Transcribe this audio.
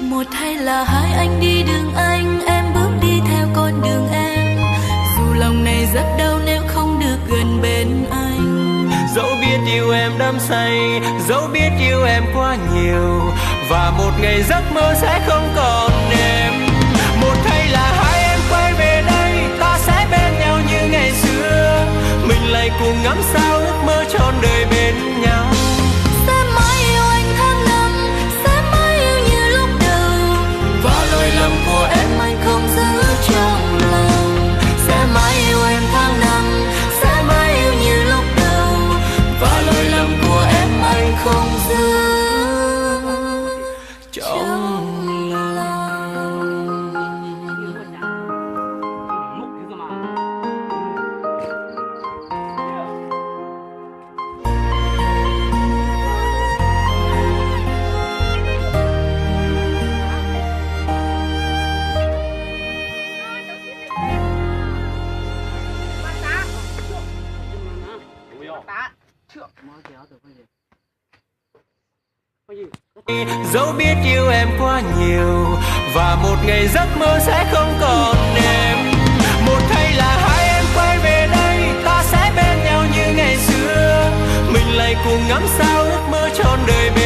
Một hay là hai anh đi đường anh, em bước đi theo con đường em. Dù lòng này rất đau nếu không được gần bên anh. Dẫu biết yêu em đắm say, dẫu biết yêu em quá nhiều, và một ngày giấc mơ sẽ không còn em. Một hay là hai em quay về đây, ta sẽ bên nhau như ngày xưa. Mình lại cùng ngắm sao ước mơ trọn đời bên nhau. Sẽ mãi yêu anh tháng năm, sẽ mãi yêu như lúc đầu. Và lỗi lầm của em anh không giữ trong lòng. Sẽ mãi yêu em tháng năm, sẽ mãi yêu như lúc đầu. Và lỗi lầm của em anh không giữ trong lòng. Dẫu biết yêu em quá nhiều, và một ngày giấc mơ sẽ không còn em. Một hay là hai em quay về đây, ta sẽ bên nhau như ngày xưa. Mình lại cùng ngắm sao ước mơ trọn đời bên